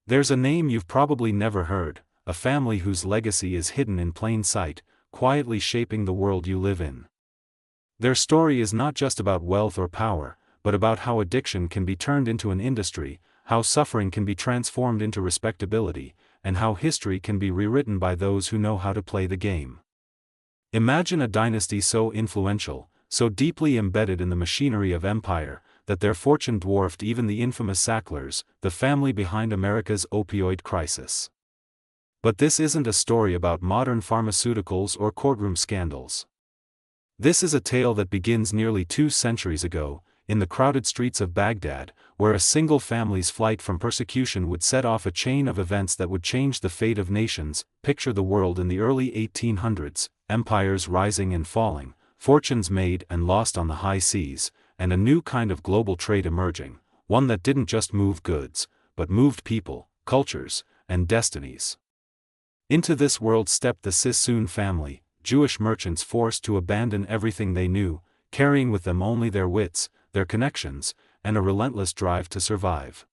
There's a name you've probably never heard, a family whose legacy is hidden in plain sight, quietly shaping the world you live in. Their story is not just about wealth or power, but about how addiction can be turned into an industry, how suffering can be transformed into respectability, and how history can be rewritten by those who know how to play the game. Imagine a dynasty so influential, so deeply embedded in the machinery of empire, that their fortune dwarfed even the infamous Sacklers, the family behind America's opioid crisis. But this isn't a story about modern pharmaceuticals or courtroom scandals. This is a tale that begins nearly 2 centuries ago, in the crowded streets of Baghdad, where a single family's flight from persecution would set off a chain of events that would change the fate of nations. Picture the world in the early 1800s, empires rising and falling, fortunes made and lost on the high seas, and a new kind of global trade emerging, one that didn't just move goods, but moved people, cultures, and destinies. Into this world stepped the Sassoon family, Jewish merchants forced to abandon everything they knew, carrying with them only their wits, their connections, and a relentless drive to survive.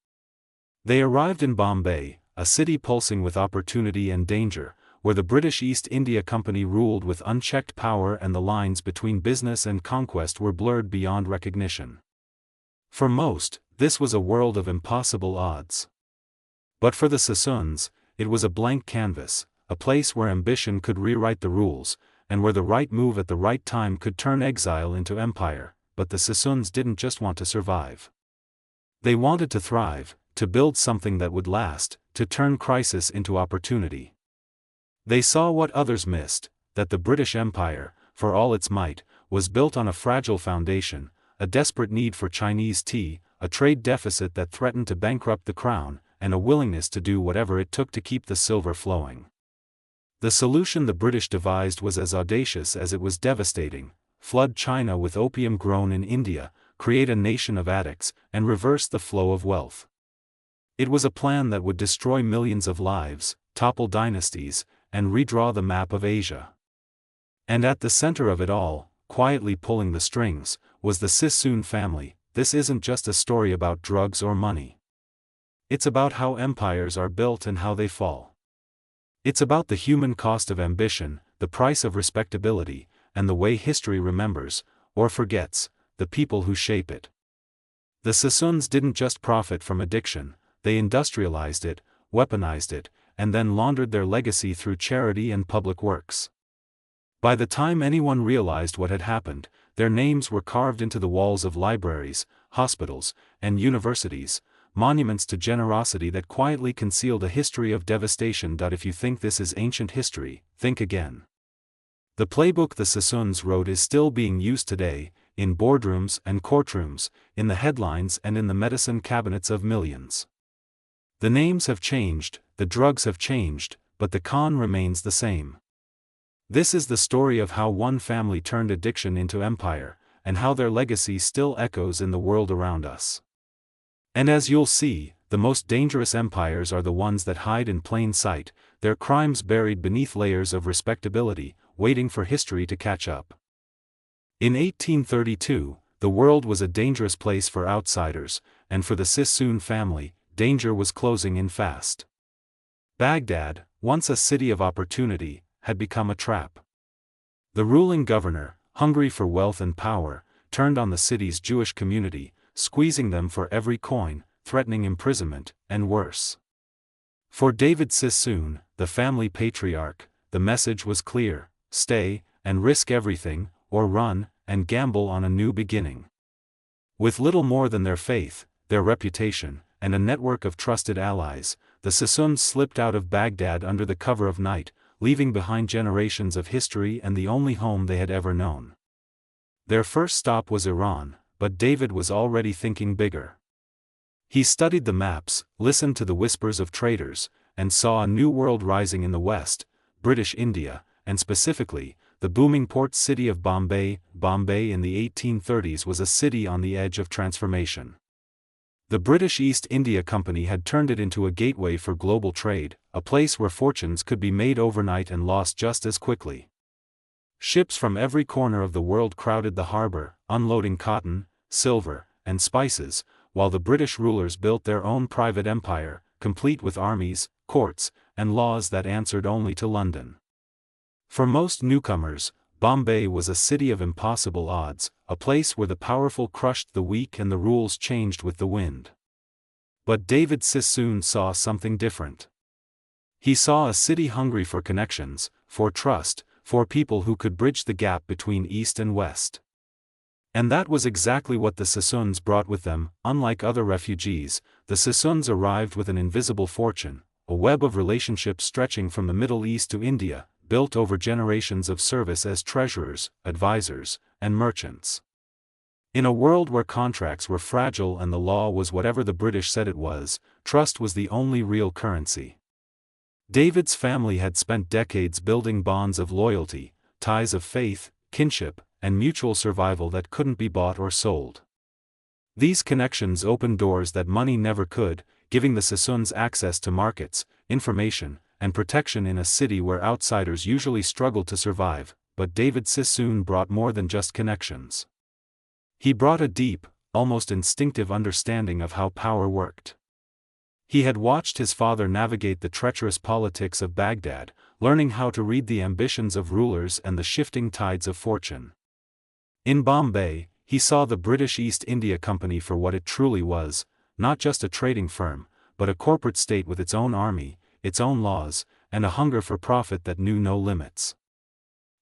They arrived in Bombay, a city pulsing with opportunity and danger, where the British East India Company ruled with unchecked power and the lines between business and conquest were blurred beyond recognition. For most, this was a world of impossible odds. But for the Sassoons, it was a blank canvas, a place where ambition could rewrite the rules, and where the right move at the right time could turn exile into empire. But the Sassoons didn't just want to survive. They wanted to thrive, to build something that would last, to turn crisis into opportunity. They saw what others missed, that the British Empire, for all its might, was built on a fragile foundation, a desperate need for Chinese tea, a trade deficit that threatened to bankrupt the crown, and a willingness to do whatever it took to keep the silver flowing. The solution the British devised was as audacious as it was devastating: flood China with opium grown in India, create a nation of addicts, and reverse the flow of wealth. It was a plan that would destroy millions of lives, topple dynasties, and redraw the map of Asia. And at the center of it all, quietly pulling the strings, was the Sassoon family. This isn't just a story about drugs or money. It's about how empires are built and how they fall. It's about the human cost of ambition, the price of respectability, and the way history remembers, or forgets, the people who shape it. The Sassoons didn't just profit from addiction, they industrialized it, weaponized it, and then laundered their legacy through charity and public works. By the time anyone realized what had happened, their names were carved into the walls of libraries, hospitals, and universities, monuments to generosity that quietly concealed a history of devastation. If you think this is ancient history, think again. The playbook the Sassoons wrote is still being used today, in boardrooms and courtrooms, in the headlines and in the medicine cabinets of millions. The names have changed, the drugs have changed, but the con remains the same. This is the story of how one family turned addiction into empire, and how their legacy still echoes in the world around us. And as you'll see, the most dangerous empires are the ones that hide in plain sight, their crimes buried beneath layers of respectability, waiting for history to catch up. In 1832, the world was a dangerous place for outsiders, and for the Sassoon family, danger was closing in fast. Baghdad, once a city of opportunity, had become a trap. The ruling governor, hungry for wealth and power, turned on the city's Jewish community, squeezing them for every coin, threatening imprisonment, and worse. For David Sassoon, the family patriarch, the message was clear: stay, and risk everything, or run, and gamble on a new beginning. With little more than their faith, their reputation, and a network of trusted allies, the Sassoons slipped out of Baghdad under the cover of night, leaving behind generations of history and the only home they had ever known. Their first stop was Iran, but David was already thinking bigger. He studied the maps, listened to the whispers of traders, and saw a new world rising in the west, British India, and specifically, the booming port city of Bombay. Bombay in the 1830s was a city on the edge of transformation. The British East India Company had turned it into a gateway for global trade, a place where fortunes could be made overnight and lost just as quickly. Ships from every corner of the world crowded the harbor, unloading cotton, silver, and spices, while the British rulers built their own private empire, complete with armies, courts, and laws that answered only to London. For most newcomers, Bombay was a city of impossible odds, a place where the powerful crushed the weak and the rules changed with the wind. But David Sassoon saw something different. He saw a city hungry for connections, for trust, for people who could bridge the gap between East and West. And that was exactly what the Sassoons brought with them. Unlike other refugees, the Sassoons arrived with an invisible fortune, a web of relationships stretching from the Middle East to India, built over generations of service as treasurers, advisors, and merchants. In a world where contracts were fragile and the law was whatever the British said it was, trust was the only real currency. David's family had spent decades building bonds of loyalty, ties of faith, kinship, and mutual survival that couldn't be bought or sold. These connections opened doors that money never could, giving the Sassoons access to markets, information, and protection in a city where outsiders usually struggled to survive. But David Sassoon brought more than just connections. He brought a deep, almost instinctive understanding of how power worked. He had watched his father navigate the treacherous politics of Baghdad, learning how to read the ambitions of rulers and the shifting tides of fortune. In Bombay, he saw the British East India Company for what it truly was, not just a trading firm, but a corporate state with its own army, its own laws, and a hunger for profit that knew no limits.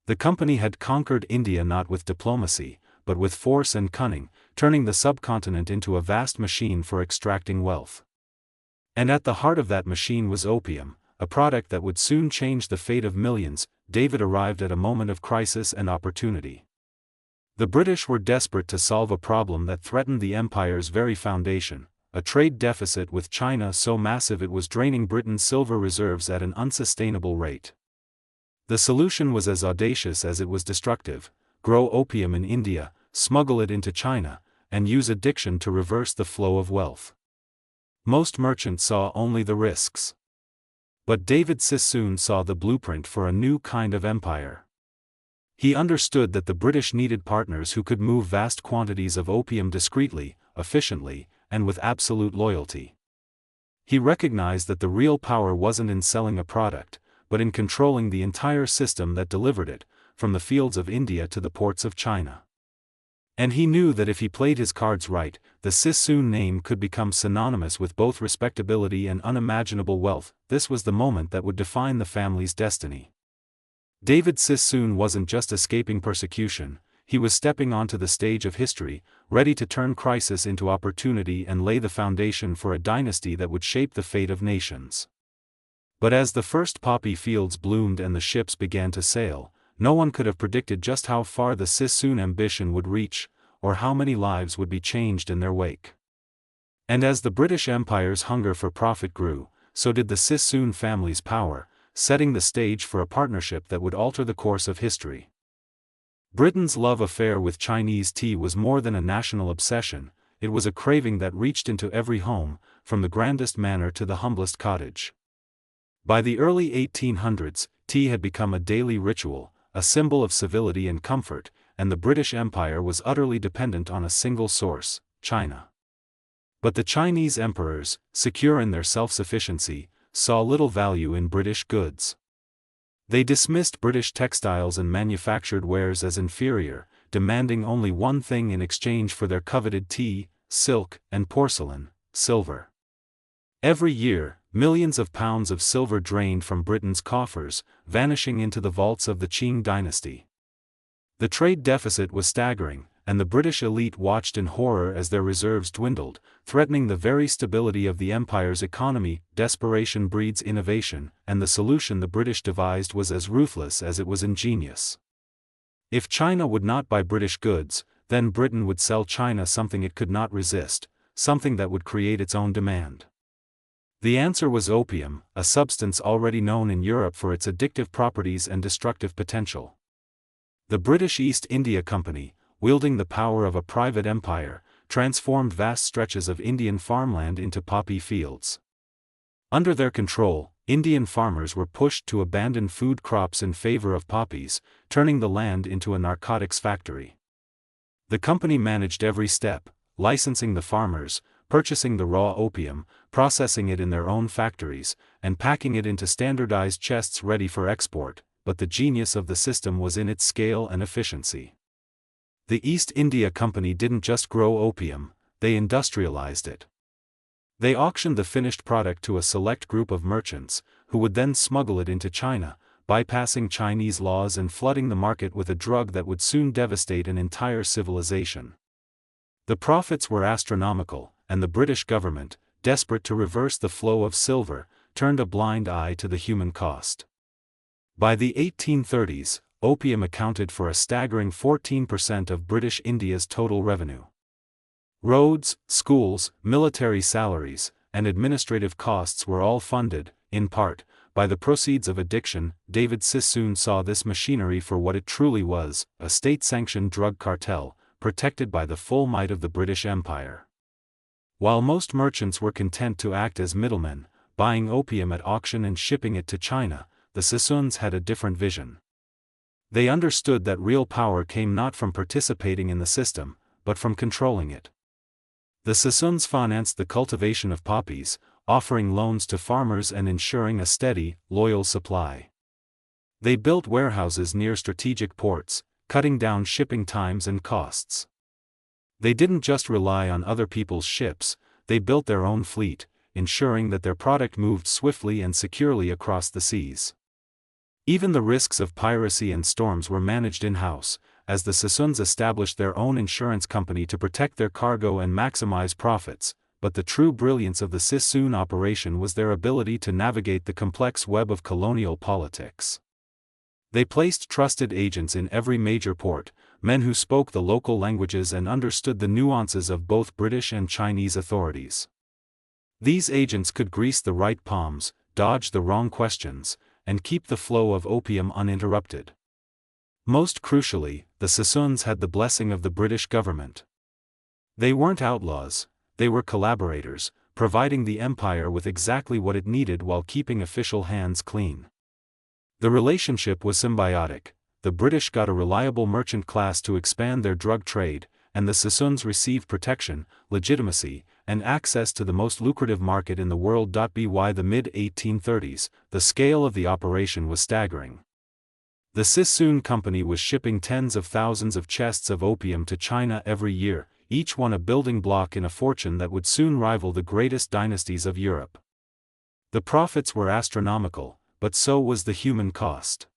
The company had conquered India not with diplomacy, but with force and cunning, turning the subcontinent into a vast machine for extracting wealth. And at the heart of that machine was opium, a product that would soon change the fate of millions. David arrived at a moment of crisis and opportunity. The British were desperate to solve a problem that threatened the empire's very foundation, a trade deficit with China so massive it was draining Britain's silver reserves at an unsustainable rate. The solution was as audacious as it was destructive: grow opium in India, smuggle it into China, and use addiction to reverse the flow of wealth. Most merchants saw only the risks. But David Sassoon saw the blueprint for a new kind of empire. He understood that the British needed partners who could move vast quantities of opium discreetly, efficiently, and with absolute loyalty. He recognized that the real power wasn't in selling a product, but in controlling the entire system that delivered it, from the fields of India to the ports of China. And he knew that if he played his cards right, the Sassoon name could become synonymous with both respectability and unimaginable wealth. This was the moment that would define the family's destiny. David Sassoon wasn't just escaping persecution, he was stepping onto the stage of history, ready to turn crisis into opportunity and lay the foundation for a dynasty that would shape the fate of nations. But as the first poppy fields bloomed and the ships began to sail, no one could have predicted just how far the Sassoon ambition would reach, or how many lives would be changed in their wake. And as the British Empire's hunger for profit grew, so did the Sassoon family's power, setting the stage for a partnership that would alter the course of history. Britain's love affair with Chinese tea was more than a national obsession, it was a craving that reached into every home, from the grandest manor to the humblest cottage. By the early 1800s, tea had become a daily ritual, a symbol of civility and comfort, and the British Empire was utterly dependent on a single source, China. But the Chinese emperors, secure in their self-sufficiency, saw little value in British goods. They dismissed British textiles and manufactured wares as inferior, demanding only one thing in exchange for their coveted tea, silk, and porcelain: silver. Every year, millions of pounds of silver drained from Britain's coffers, vanishing into the vaults of the Qing dynasty. The trade deficit was staggering, and the British elite watched in horror as their reserves dwindled, threatening the very stability of the empire's economy. Desperation breeds innovation, and the solution the British devised was as ruthless as it was ingenious. If China would not buy British goods, then Britain would sell China something it could not resist, something that would create its own demand. The answer was opium, a substance already known in Europe for its addictive properties and destructive potential. The British East India Company, wielding the power of a private empire, transformed vast stretches of Indian farmland into poppy fields. Under their control, Indian farmers were pushed to abandon food crops in favor of poppies, turning the land into a narcotics factory. The company managed every step, licensing the farmers, purchasing the raw opium, processing it in their own factories, and packing it into standardized chests ready for export, but the genius of the system was in its scale and efficiency. The East India Company didn't just grow opium, they industrialized it. They auctioned the finished product to a select group of merchants, who would then smuggle it into China, bypassing Chinese laws and flooding the market with a drug that would soon devastate an entire civilization. The profits were astronomical, and the British government, desperate to reverse the flow of silver, turned a blind eye to the human cost. By the 1830s, opium accounted for a staggering 14% of British India's total revenue. Roads, schools, military salaries, and administrative costs were all funded, in part, by the proceeds of addiction. David Sassoon saw this machinery for what it truly was, a state-sanctioned drug cartel, protected by the full might of the British Empire. While most merchants were content to act as middlemen, buying opium at auction and shipping it to China, the Sassoons had a different vision. They understood that real power came not from participating in the system, but from controlling it. The Sassoons financed the cultivation of poppies, offering loans to farmers and ensuring a steady, loyal supply. They built warehouses near strategic ports, cutting down shipping times and costs. They didn't just rely on other people's ships, they built their own fleet, ensuring that their product moved swiftly and securely across the seas. Even the risks of piracy and storms were managed in-house, as the Sassoons established their own insurance company to protect their cargo and maximize profits, but the true brilliance of the Sassoon operation was their ability to navigate the complex web of colonial politics. They placed trusted agents in every major port, men who spoke the local languages and understood the nuances of both British and Chinese authorities. These agents could grease the right palms, dodge the wrong questions, and keep the flow of opium uninterrupted. Most crucially, the Sassoons had the blessing of the British government. They weren't outlaws, they were collaborators, providing the empire with exactly what it needed while keeping official hands clean. The relationship was symbiotic. The British got a reliable merchant class to expand their drug trade, and the Sassoons received protection, legitimacy, and access to the most lucrative market in the world. By the mid-1830s, the scale of the operation was staggering. The Sassoon Company was shipping tens of thousands of chests of opium to China every year, each one a building block in a fortune that would soon rival the greatest dynasties of Europe. The profits were astronomical, but so was the human cost.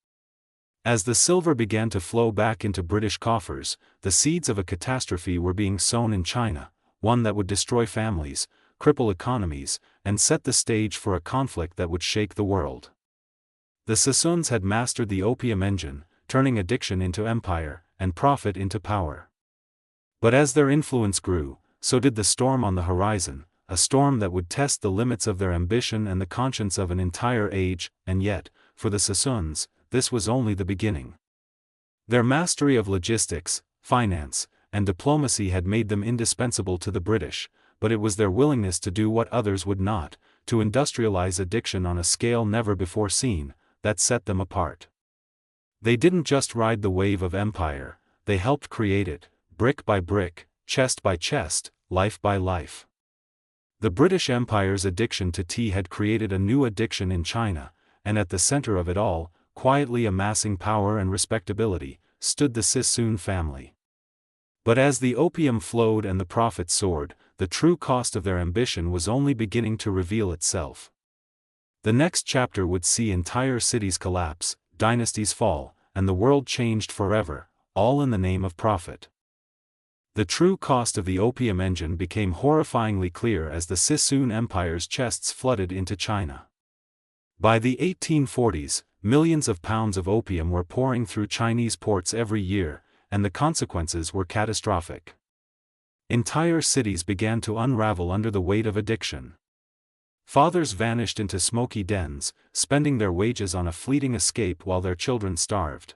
As the silver began to flow back into British coffers, the seeds of a catastrophe were being sown in China, one that would destroy families, cripple economies, and set the stage for a conflict that would shake the world. The Sassoons had mastered the opium engine, turning addiction into empire, and profit into power. But as their influence grew, so did the storm on the horizon, a storm that would test the limits of their ambition and the conscience of an entire age. And yet, for the Sassoons, this was only the beginning. Their mastery of logistics, finance, and diplomacy had made them indispensable to the British, but it was their willingness to do what others would not, to industrialize addiction on a scale never before seen, that set them apart. They didn't just ride the wave of empire, they helped create it, brick by brick, chest by chest, life by life. The British Empire's addiction to tea had created a new addiction in China, and at the center of it all, quietly amassing power and respectability, stood the Sassoon family. But as the opium flowed and the profits soared, the true cost of their ambition was only beginning to reveal itself. The next chapter would see entire cities collapse, dynasties fall, and the world changed forever, all in the name of profit. The true cost of the opium engine became horrifyingly clear as the Sassoon Empire's chests flooded into China. By the 1840s, millions of pounds of opium were pouring through Chinese ports every year, and the consequences were catastrophic. Entire cities began to unravel under the weight of addiction. Fathers vanished into smoky dens, spending their wages on a fleeting escape while their children starved.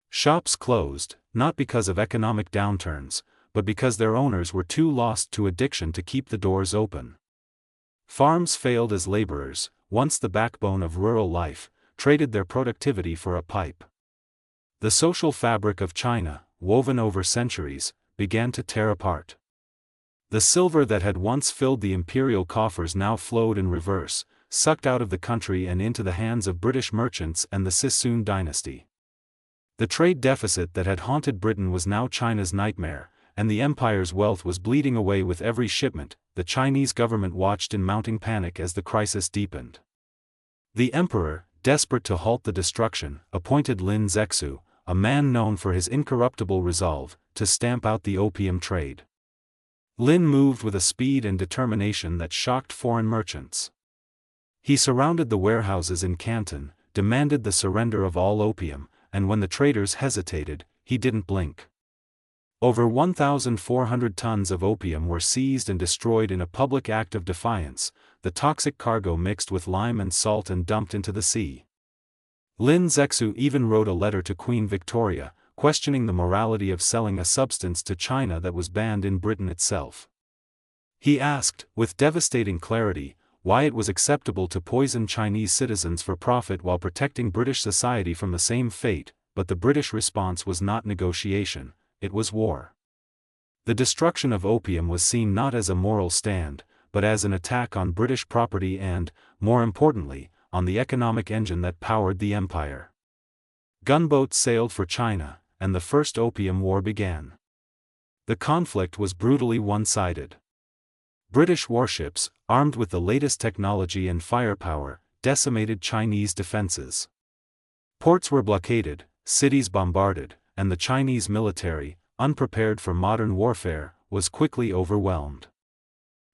Shops closed, not because of economic downturns, but because their owners were too lost to addiction to keep the doors open. Farms failed as laborers, once the backbone of rural life, traded their productivity for a pipe. The social fabric of China, woven over centuries, began to tear apart. The silver that had once filled the imperial coffers now flowed in reverse, sucked out of the country and into the hands of British merchants and the Sassoon dynasty. The trade deficit that had haunted Britain was now China's nightmare, and the empire's wealth was bleeding away with every shipment. The Chinese government watched in mounting panic as the crisis deepened. The emperor, desperate to halt the destruction, appointed Lin Zexu, a man known for his incorruptible resolve, to stamp out the opium trade. Lin moved with a speed and determination that shocked foreign merchants. He surrounded the warehouses in Canton, demanded the surrender of all opium, and when the traders hesitated, he didn't blink. Over 1,400 tons of opium were seized and destroyed in a public act of defiance, the toxic cargo mixed with lime and salt and dumped into the sea. Lin Zexu even wrote a letter to Queen Victoria, questioning the morality of selling a substance to China that was banned in Britain itself. He asked, with devastating clarity, why it was acceptable to poison Chinese citizens for profit while protecting British society from the same fate, but the British response was not negotiation, it was war. The destruction of opium was seen not as a moral stand, but as an attack on British property and, more importantly, on the economic engine that powered the empire. Gunboats sailed for China, and the First Opium War began. The conflict was brutally one-sided. British warships, armed with the latest technology and firepower, decimated Chinese defenses. Ports were blockaded, cities bombarded, and the Chinese military, unprepared for modern warfare, was quickly overwhelmed.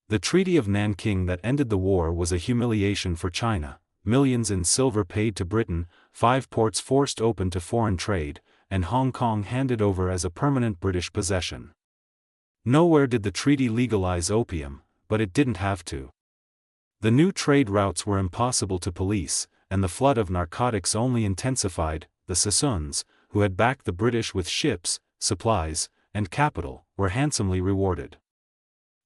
The Treaty of Nanking that ended the war was a humiliation for China, millions in silver paid to Britain, 5 ports forced open to foreign trade, and Hong Kong handed over as a permanent British possession. Nowhere did the treaty legalize opium, but it didn't have to. The new trade routes were impossible to police, and the flood of narcotics only intensified. The Sassoons, who had backed the British with ships, supplies, and capital, were handsomely rewarded.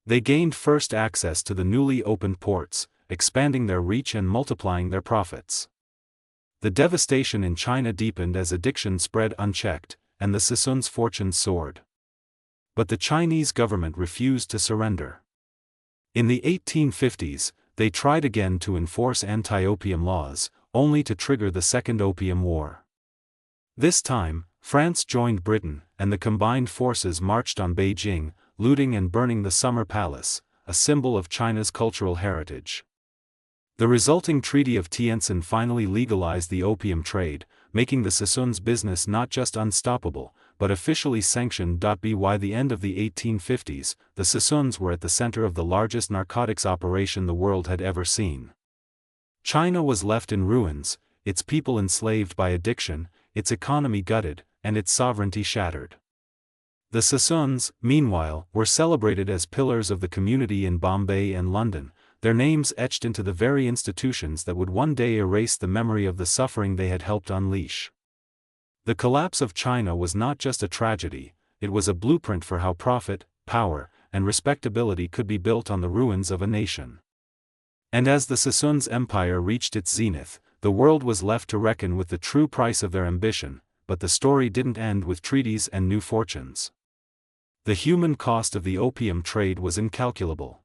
They gained first access to the newly opened ports, expanding their reach and multiplying their profits. The devastation in China deepened as addiction spread unchecked, and the Sassoons' fortunes soared. But the Chinese government refused to surrender. In the 1850s, they tried again to enforce anti-opium laws, only to trigger the Second Opium War. This time, France joined Britain, and the combined forces marched on Beijing, looting and burning the Summer Palace, a symbol of China's cultural heritage. The resulting Treaty of Tientsin finally legalized the opium trade, making the Sassoons' business not just unstoppable, but officially sanctioned. By the end of the 1850s, the Sassoons were at the center of the largest narcotics operation the world had ever seen. China was left in ruins, its people enslaved by addiction, its economy gutted, and its sovereignty shattered. The Sassoons, meanwhile, were celebrated as pillars of the community in Bombay and London, their names etched into the very institutions that would one day erase the memory of the suffering they had helped unleash. The collapse of China was not just a tragedy, it was a blueprint for how profit, power, and respectability could be built on the ruins of a nation. And as the Sassoons' empire reached its zenith, the world was left to reckon with the true price of their ambition, but the story didn't end with treaties and new fortunes. The human cost of the opium trade was incalculable.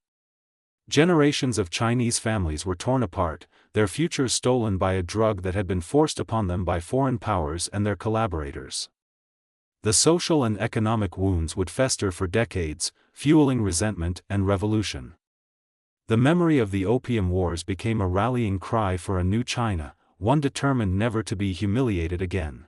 Generations of Chinese families were torn apart, their futures stolen by a drug that had been forced upon them by foreign powers and their collaborators. The social and economic wounds would fester for decades, fueling resentment and revolution. The memory of the Opium Wars became a rallying cry for a new China, one determined never to be humiliated again.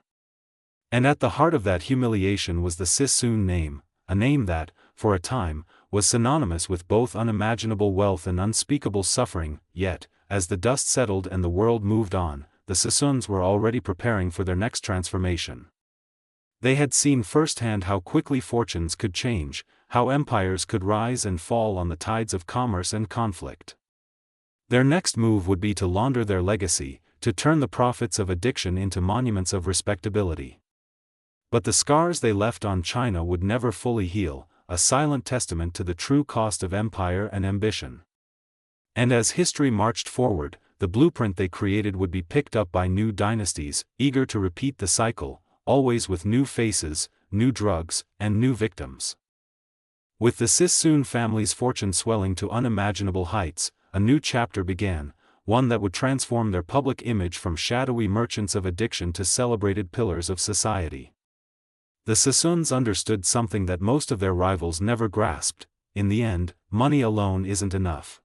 And at the heart of that humiliation was the Sassoon name, a name that, for a time, was synonymous with both unimaginable wealth and unspeakable suffering. Yet, as the dust settled and the world moved on, the Sassoons were already preparing for their next transformation. They had seen firsthand how quickly fortunes could change, how empires could rise and fall on the tides of commerce and conflict. Their next move would be to launder their legacy, to turn the profits of addiction into monuments of respectability. But the scars they left on China would never fully heal, a silent testament to the true cost of empire and ambition. And as history marched forward, the blueprint they created would be picked up by new dynasties, eager to repeat the cycle, always with new faces, new drugs, and new victims. With the Sassoon family's fortune swelling to unimaginable heights, a new chapter began, one that would transform their public image from shadowy merchants of addiction to celebrated pillars of society. The Sassoons understood something that most of their rivals never grasped: in the end, money alone isn't enough.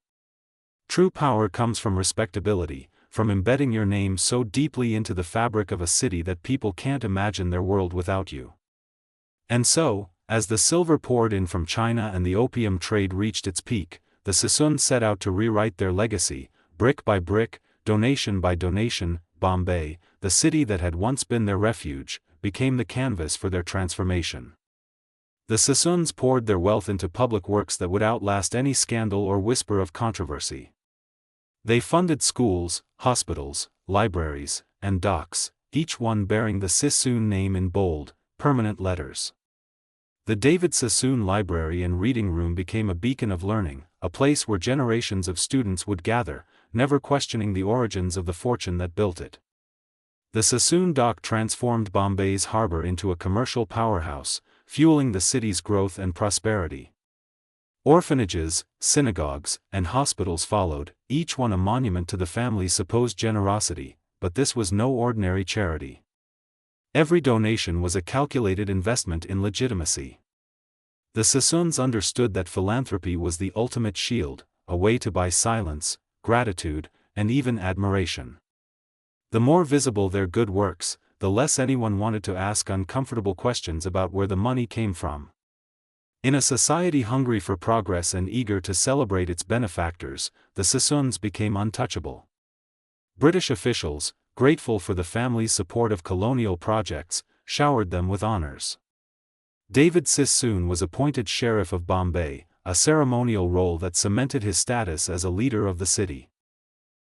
True power comes from respectability, from embedding your name so deeply into the fabric of a city that people can't imagine their world without you. And so, as the silver poured in from China and the opium trade reached its peak, the Sassoons set out to rewrite their legacy, brick by brick, donation by donation. Bombay, the city that had once been their refuge, became the canvas for their transformation. The Sassoons poured their wealth into public works that would outlast any scandal or whisper of controversy. They funded schools, hospitals, libraries, and docks, each one bearing the Sassoon name in bold, permanent letters. The David Sassoon Library and Reading Room became a beacon of learning, a place where generations of students would gather, never questioning the origins of the fortune that built it. The Sassoon dock transformed Bombay's harbor into a commercial powerhouse, fueling the city's growth and prosperity. Orphanages, synagogues, and hospitals followed, each one a monument to the family's supposed generosity, but this was no ordinary charity. Every donation was a calculated investment in legitimacy. The Sassoons understood that philanthropy was the ultimate shield, a way to buy silence, gratitude, and even admiration. The more visible their good works, the less anyone wanted to ask uncomfortable questions about where the money came from. In a society hungry for progress and eager to celebrate its benefactors, the Sassoons became untouchable. British officials, grateful for the family's support of colonial projects, showered them with honors. David Sassoon was appointed Sheriff of Bombay, a ceremonial role that cemented his status as a leader of the city.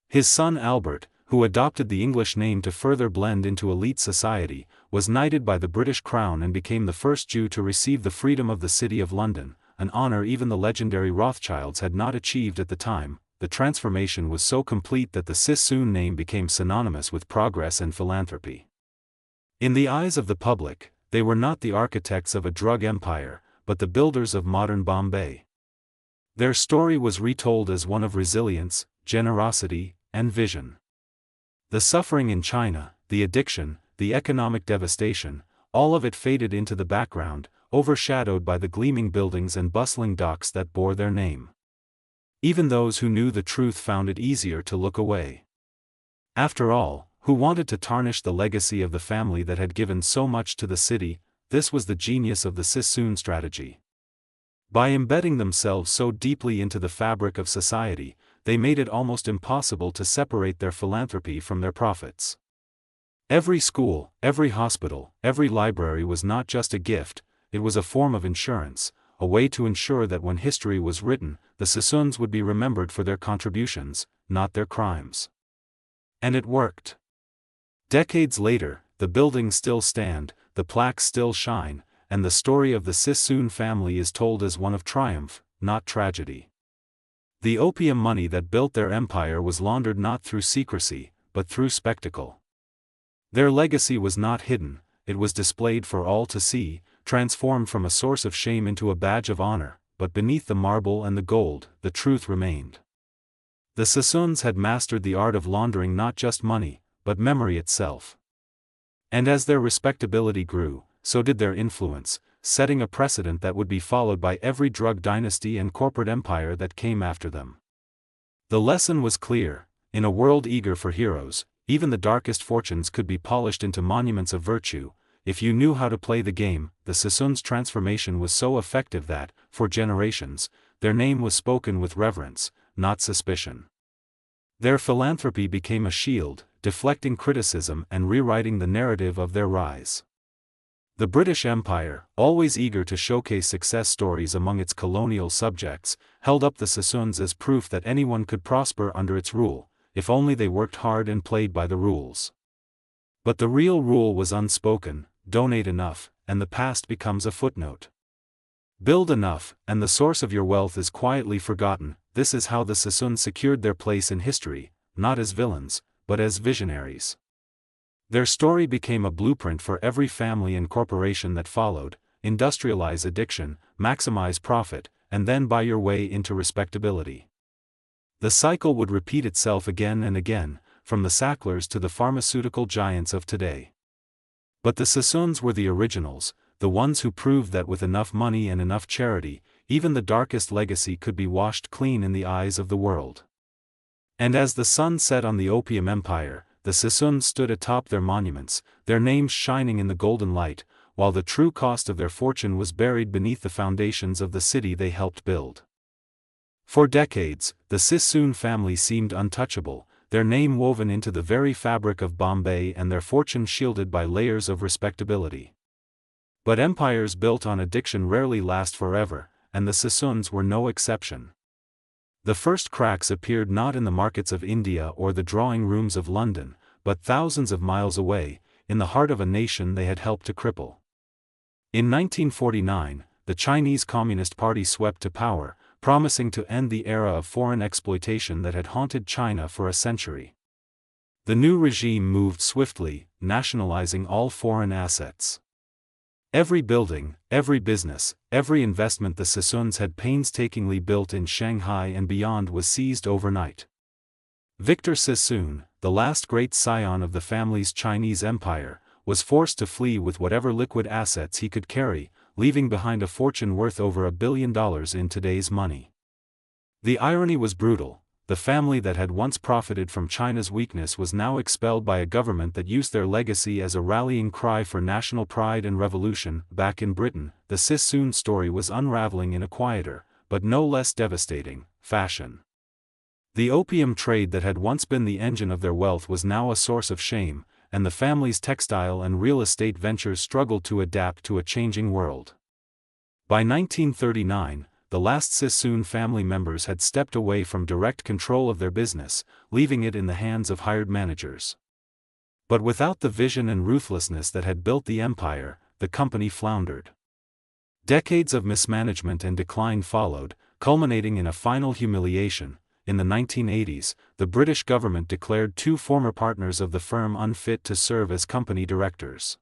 His son Albert, who adopted the English name to further blend into elite society, was knighted by the British Crown and became the first Jew to receive the freedom of the City of London, an honor even the legendary Rothschilds had not achieved at the time. The transformation was so complete that the Sassoon name became synonymous with progress and philanthropy. In the eyes of the public, they were not the architects of a drug empire, but the builders of modern Bombay. Their story was retold as one of resilience, generosity, and vision. The suffering in China, the addiction, the economic devastation, all of it faded into the background, overshadowed by the gleaming buildings and bustling docks that bore their name. Even those who knew the truth found it easier to look away. After all, who wanted to tarnish the legacy of the family that had given so much to the city? This was the genius of the Sassoon strategy. By embedding themselves so deeply into the fabric of society, they made it almost impossible to separate their philanthropy from their profits. Every school, every hospital, every library was not just a gift, it was a form of insurance, a way to ensure that when history was written, the Sassoons would be remembered for their contributions, not their crimes. And it worked. Decades later, the buildings still stand, the plaques still shine, and the story of the Sassoon family is told as one of triumph, not tragedy. The opium money that built their empire was laundered not through secrecy, but through spectacle. Their legacy was not hidden, it was displayed for all to see, transformed from a source of shame into a badge of honor, but beneath the marble and the gold, the truth remained. The Sassoons had mastered the art of laundering not just money, but memory itself. And as their respectability grew, so did their influence, setting a precedent that would be followed by every drug dynasty and corporate empire that came after them. The lesson was clear: in a world eager for heroes, even the darkest fortunes could be polished into monuments of virtue, if you knew how to play the game. The Sassoons' transformation was so effective that, for generations, their name was spoken with reverence, not suspicion. Their philanthropy became a shield, deflecting criticism and rewriting the narrative of their rise. The British Empire, always eager to showcase success stories among its colonial subjects, held up the Sassoons as proof that anyone could prosper under its rule, if only they worked hard and played by the rules. But the real rule was unspoken: donate enough, and the past becomes a footnote. Build enough, and the source of your wealth is quietly forgotten. This is how the Sassoons secured their place in history, not as villains, but as visionaries. Their story became a blueprint for every family and corporation that followed, industrialize addiction, maximize profit, and then buy your way into respectability. The cycle would repeat itself again and again, from the Sacklers to the pharmaceutical giants of today. But the Sassoons were the originals, the ones who proved that with enough money and enough charity, even the darkest legacy could be washed clean in the eyes of the world. And as the sun set on the opium empire, the Sassoons stood atop their monuments, their names shining in the golden light, while the true cost of their fortune was buried beneath the foundations of the city they helped build. For decades, the Sassoon family seemed untouchable, their name woven into the very fabric of Bombay and their fortune shielded by layers of respectability. But empires built on addiction rarely last forever, and the Sassoons were no exception. The first cracks appeared not in the markets of India or the drawing rooms of London, but thousands of miles away, in the heart of a nation they had helped to cripple. In 1949, the Chinese Communist Party swept to power, promising to end the era of foreign exploitation that had haunted China for a century. The new regime moved swiftly, nationalizing all foreign assets. Every building, every business, every investment the Sassoons had painstakingly built in Shanghai and beyond was seized overnight. Victor Sassoon, the last great scion of the family's Chinese empire, was forced to flee with whatever liquid assets he could carry, leaving behind a fortune worth over $1 billion in today's money. The irony was brutal. The family that had once profited from China's weakness was now expelled by a government that used their legacy as a rallying cry for national pride and revolution. Back in Britain, the Sassoon story was unraveling in a quieter, but no less devastating, fashion. The opium trade that had once been the engine of their wealth was now a source of shame, and the family's textile and real estate ventures struggled to adapt to a changing world. By 1939, the last Sassoon family members had stepped away from direct control of their business, leaving it in the hands of hired managers. But without the vision and ruthlessness that had built the empire, the company floundered. Decades of mismanagement and decline followed, culminating in a final humiliation. In the 1980s, the British government declared two former partners of the firm unfit to serve as company directors.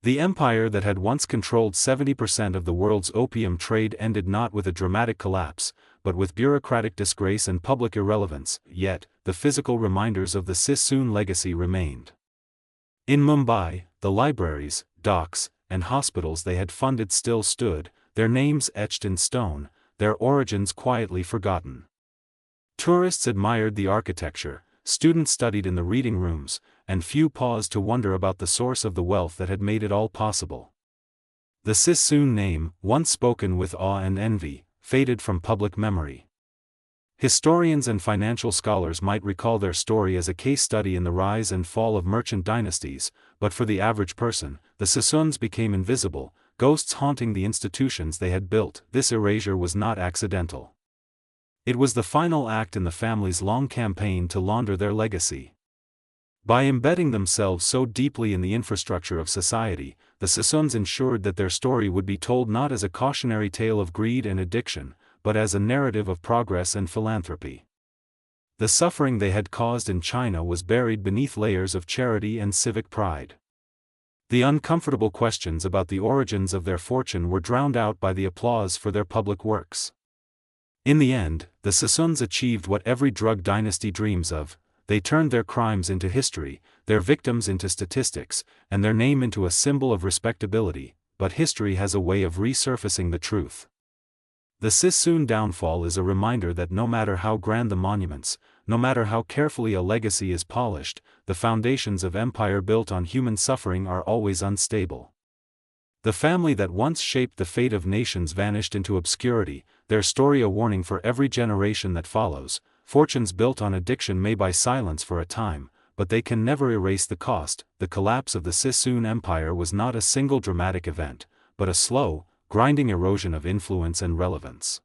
The empire that had once controlled 70% of the world's opium trade ended not with a dramatic collapse, but with bureaucratic disgrace and public irrelevance, yet, the physical reminders of the Sassoon legacy remained. In Mumbai, the libraries, docks, and hospitals they had funded still stood, their names etched in stone, their origins quietly forgotten. Tourists admired the architecture, students studied in the reading rooms, and few paused to wonder about the source of the wealth that had made it all possible. The Sassoon name, once spoken with awe and envy, faded from public memory. Historians and financial scholars might recall their story as a case study in the rise and fall of merchant dynasties, but for the average person, the Sassoons became invisible, ghosts haunting the institutions they had built. This erasure was not accidental. It was the final act in the family's long campaign to launder their legacy. By embedding themselves so deeply in the infrastructure of society, the Sassoons ensured that their story would be told not as a cautionary tale of greed and addiction, but as a narrative of progress and philanthropy. The suffering they had caused in China was buried beneath layers of charity and civic pride. The uncomfortable questions about the origins of their fortune were drowned out by the applause for their public works. In the end, the Sassoons achieved what every drug dynasty dreams of. They turned their crimes into history, their victims into statistics, and their name into a symbol of respectability, but history has a way of resurfacing the truth. The Sassoon downfall is a reminder that no matter how grand the monuments, no matter how carefully a legacy is polished, the foundations of empire built on human suffering are always unstable. The family that once shaped the fate of nations vanished into obscurity, their story a warning for every generation that follows. Fortunes built on addiction may buy silence for a time, but they can never erase the cost. The collapse of the Sassoon empire was not a single dramatic event, but a slow, grinding erosion of influence and relevance.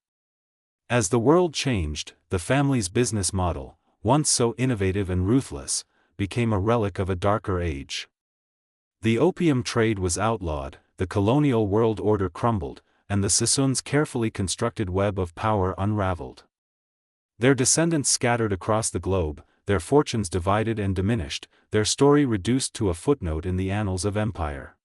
As the world changed, the family's business model, once so innovative and ruthless, became a relic of a darker age. The opium trade was outlawed, the colonial world order crumbled, and the Sassoons' carefully constructed web of power unraveled. Their descendants scattered across the globe, their fortunes divided and diminished, their story reduced to a footnote in the annals of empire.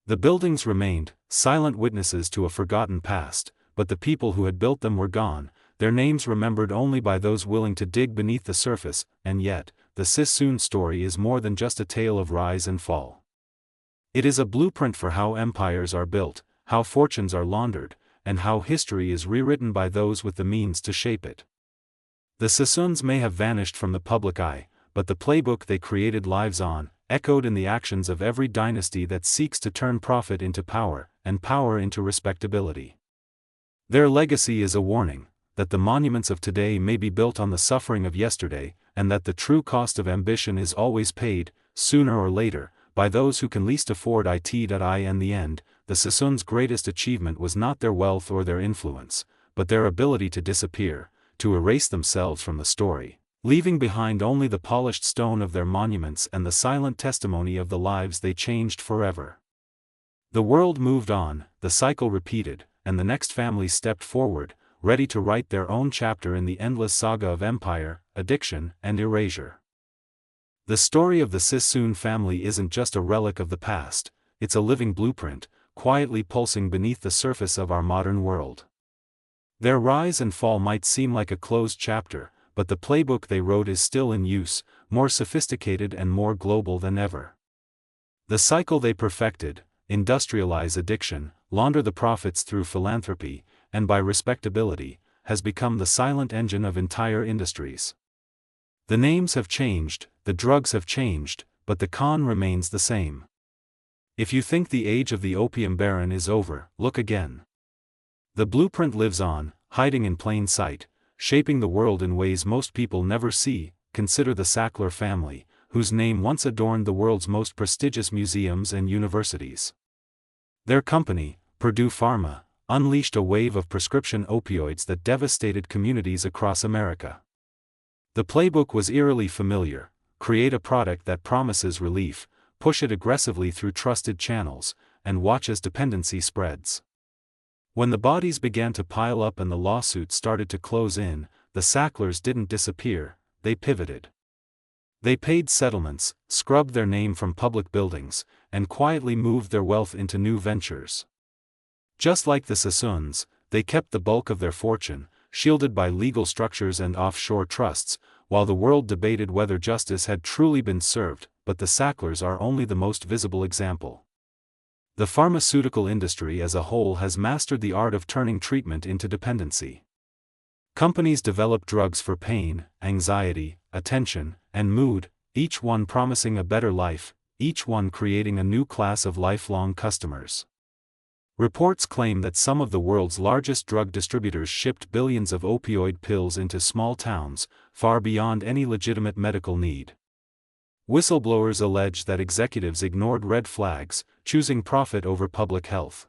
The buildings remained, silent witnesses to a forgotten past, but the people who had built them were gone, their names remembered only by those willing to dig beneath the surface, and yet, the Sassoon story is more than just a tale of rise and fall. It is a blueprint for how empires are built, how fortunes are laundered, and how history is rewritten by those with the means to shape it. The Sassoons may have vanished from the public eye, but the playbook they created lives on, echoed in the actions of every dynasty that seeks to turn profit into power, and power into respectability. Their legacy is a warning that the monuments of today may be built on the suffering of yesterday, and that the true cost of ambition is always paid, sooner or later, by those who can least afford it. In the end, the Sassoons' greatest achievement was not their wealth or their influence, but their ability to disappear, to erase themselves from the story, leaving behind only the polished stone of their monuments and the silent testimony of the lives they changed forever. The world moved on, the cycle repeated, and the next family stepped forward, ready to write their own chapter in the endless saga of empire, addiction, and erasure. The story of the Sassoon family isn't just a relic of the past, it's a living blueprint, quietly pulsing beneath the surface of our modern world. Their rise and fall might seem like a closed chapter, but the playbook they wrote is still in use, more sophisticated and more global than ever. The cycle they perfected, industrialize addiction, launder the profits through philanthropy, and by respectability, has become the silent engine of entire industries. The names have changed, the drugs have changed, but the con remains the same. If you think the age of the opium baron is over, look again. The blueprint lives on, hiding in plain sight, shaping the world in ways most people never see. Consider the Sackler family, whose name once adorned the world's most prestigious museums and universities. Their company, Purdue Pharma, unleashed a wave of prescription opioids that devastated communities across America. The playbook was eerily familiar: create a product that promises relief, push it aggressively through trusted channels, and watch as dependency spreads. When the bodies began to pile up and the lawsuits started to close in, the Sacklers didn't disappear, they pivoted. They paid settlements, scrubbed their name from public buildings, and quietly moved their wealth into new ventures. Just like the Sassoons, they kept the bulk of their fortune, shielded by legal structures and offshore trusts, while the world debated whether justice had truly been served, but the Sacklers are only the most visible example. The pharmaceutical industry as a whole has mastered the art of turning treatment into dependency. Companies develop drugs for pain, anxiety, attention, and mood, each one promising a better life, each one creating a new class of lifelong customers. Reports claim that some of the world's largest drug distributors shipped billions of opioid pills into small towns, far beyond any legitimate medical need. Whistleblowers allege that executives ignored red flags, choosing profit over public health.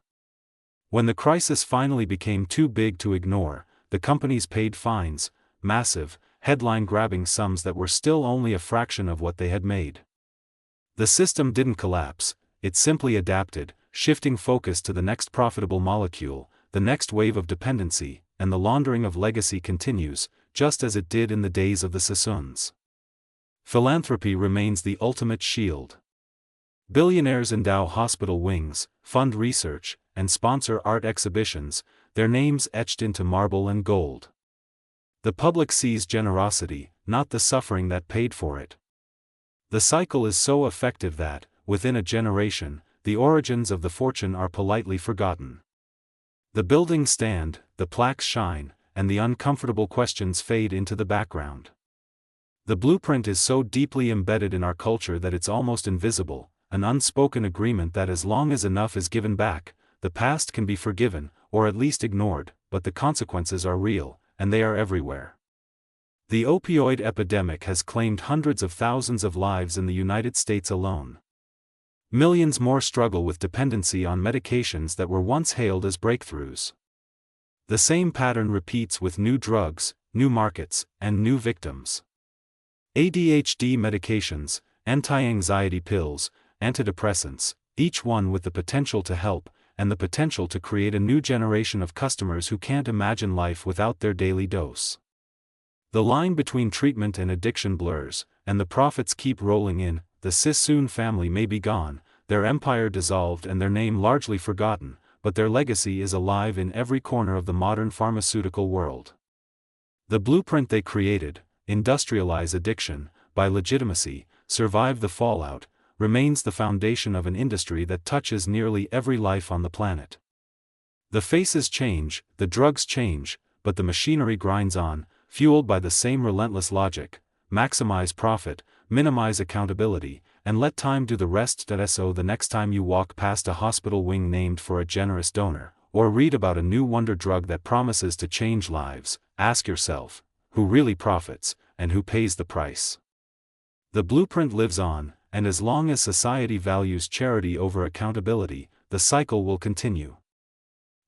When the crisis finally became too big to ignore, the companies paid fines, massive, headline-grabbing sums that were still only a fraction of what they had made. The system didn't collapse, it simply adapted, shifting focus to the next profitable molecule, the next wave of dependency, and the laundering of legacy continues, just as it did in the days of the Sassoons. Philanthropy remains the ultimate shield. Billionaires endow hospital wings, fund research, and sponsor art exhibitions, their names etched into marble and gold. The public sees generosity, not the suffering that paid for it. The cycle is so effective that, within a generation, the origins of the fortune are politely forgotten. The buildings stand, the plaques shine, and the uncomfortable questions fade into the background. The blueprint is so deeply embedded in our culture that it's almost invisible, an unspoken agreement that as long as enough is given back, the past can be forgiven, or at least ignored, but the consequences are real, and they are everywhere. The opioid epidemic has claimed hundreds of thousands of lives in the United States alone. Millions more struggle with dependency on medications that were once hailed as breakthroughs. The same pattern repeats with new drugs, new markets, and new victims. ADHD medications, anti-anxiety pills, antidepressants, each one with the potential to help, and the potential to create a new generation of customers who can't imagine life without their daily dose. The line between treatment and addiction blurs, and the profits keep rolling in. The Sassoon family may be gone, their empire dissolved and their name largely forgotten, but their legacy is alive in every corner of the modern pharmaceutical world. The blueprint they created, industrialize addiction, by legitimacy, survive the fallout, remains the foundation of an industry that touches nearly every life on the planet. The faces change, the drugs change, but the machinery grinds on, fueled by the same relentless logic: maximize profit, minimize accountability, and let time do the rest. So the next time you walk past a hospital wing named for a generous donor, or read about a new wonder drug that promises to change lives, ask yourself, who really profits, and who pays the price? The blueprint lives on, and as long as society values charity over accountability, the cycle will continue.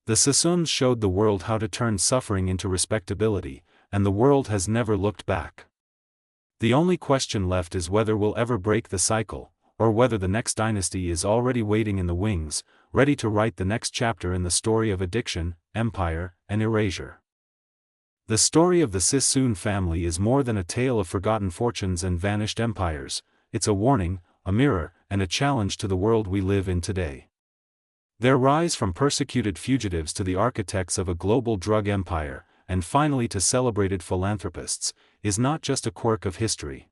The Sassoons showed the world how to turn suffering into respectability, and the world has never looked back. The only question left is whether we'll ever break the cycle, or whether the next dynasty is already waiting in the wings, ready to write the next chapter in the story of addiction, empire, and erasure. The story of the Sassoon family is more than a tale of forgotten fortunes and vanished empires. It's a warning, a mirror, and a challenge to the world we live in today. Their rise from persecuted fugitives to the architects of a global drug empire, and finally to celebrated philanthropists, is not just a quirk of history.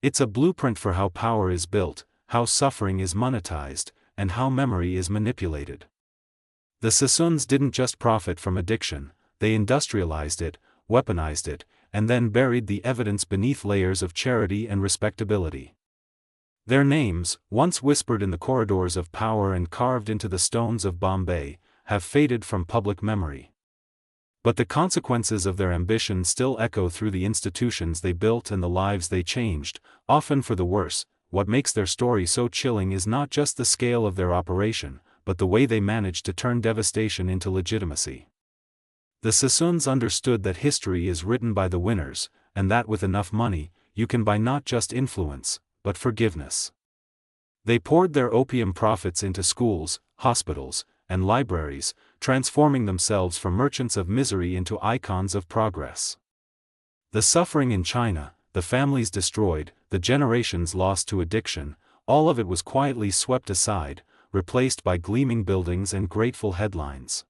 It's a blueprint for how power is built, how suffering is monetized, and how memory is manipulated. The Sassoons didn't just profit from addiction, they industrialized it, weaponized it, and then buried the evidence beneath layers of charity and respectability. Their names, once whispered in the corridors of power and carved into the stones of Bombay, have faded from public memory. But the consequences of their ambition still echo through the institutions they built and the lives they changed, often for the worse. What makes their story so chilling is not just the scale of their operation, but the way they managed to turn devastation into legitimacy. The Sassoons understood that history is written by the winners, and that with enough money, you can buy not just influence, but forgiveness. They poured their opium profits into schools, hospitals, and libraries, transforming themselves from merchants of misery into icons of progress. The suffering in China, the families destroyed, the generations lost to addiction, all of it was quietly swept aside, replaced by gleaming buildings and grateful headlines.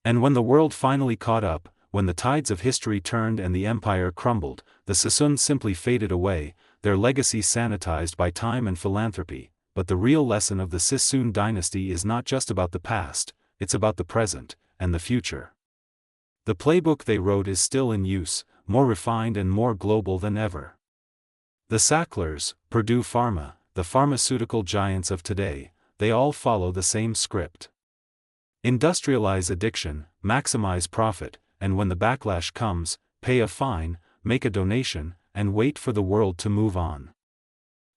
And when the world finally caught up, when the tides of history turned and the empire crumbled, the Sassoons simply faded away, their legacy sanitized by time and philanthropy. But the real lesson of the Sassoon dynasty is not just about the past, it's about the present, and the future. The playbook they wrote is still in use, more refined and more global than ever. The Sacklers, Purdue Pharma, the pharmaceutical giants of today, they all follow the same script. Industrialize addiction, maximize profit, and when the backlash comes, pay a fine, make a donation, and wait for the world to move on.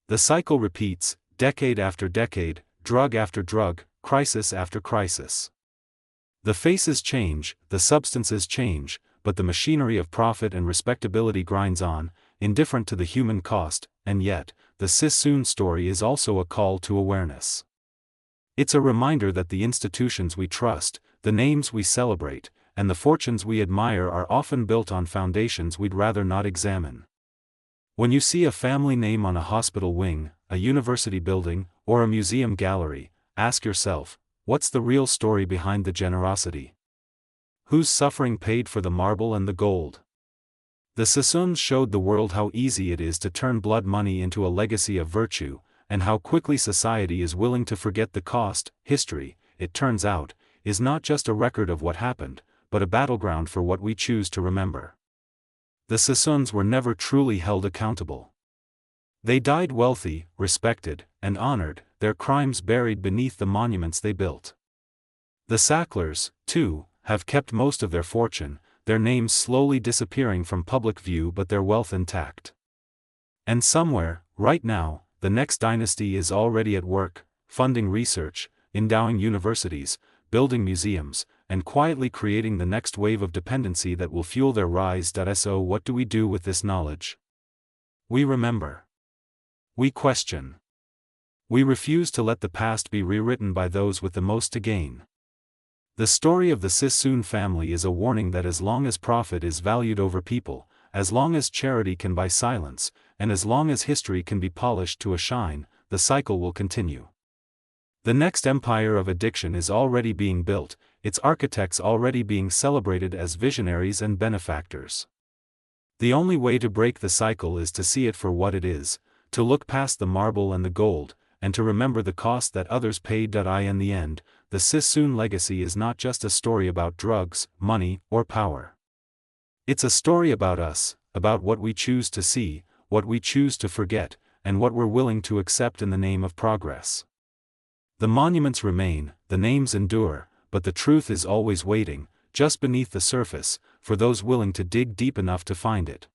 The cycle repeats, decade after decade, drug after drug, crisis after crisis. The faces change, the substances change, but the machinery of profit and respectability grinds on, indifferent to the human cost, and yet, the Sassoon story is also a call to awareness. It's a reminder that the institutions we trust, the names we celebrate, and the fortunes we admire are often built on foundations we'd rather not examine. When you see a family name on a hospital wing, a university building, or a museum gallery, ask yourself, what's the real story behind the generosity? Whose suffering paid for the marble and the gold? The Sassoons showed the world how easy it is to turn blood money into a legacy of virtue, and how quickly society is willing to forget the cost. History, it turns out, is not just a record of what happened, but a battleground for what we choose to remember. The Sassoons were never truly held accountable. They died wealthy, respected, and honored, their crimes buried beneath the monuments they built. The Sacklers, too, have kept most of their fortune, their names slowly disappearing from public view but their wealth intact. And somewhere, right now, the next dynasty is already at work, funding research, endowing universities, building museums, and quietly creating the next wave of dependency that will fuel their rise. So what do we do with this knowledge? We remember. We question. We refuse to let the past be rewritten by those with the most to gain. The story of the Sassoon family is a warning that as long as profit is valued over people, as long as charity can buy silence, and as long as history can be polished to a shine, the cycle will continue. The next empire of addiction is already being built, its architects already being celebrated as visionaries and benefactors. The only way to break the cycle is to see it for what it is, to look past the marble and the gold, and to remember the cost that others paid. In the end, the Sassoon legacy is not just a story about drugs, money, or power. It's a story about us, about what we choose to see, what we choose to forget, and what we're willing to accept in the name of progress. The monuments remain, the names endure, but the truth is always waiting, just beneath the surface, for those willing to dig deep enough to find it.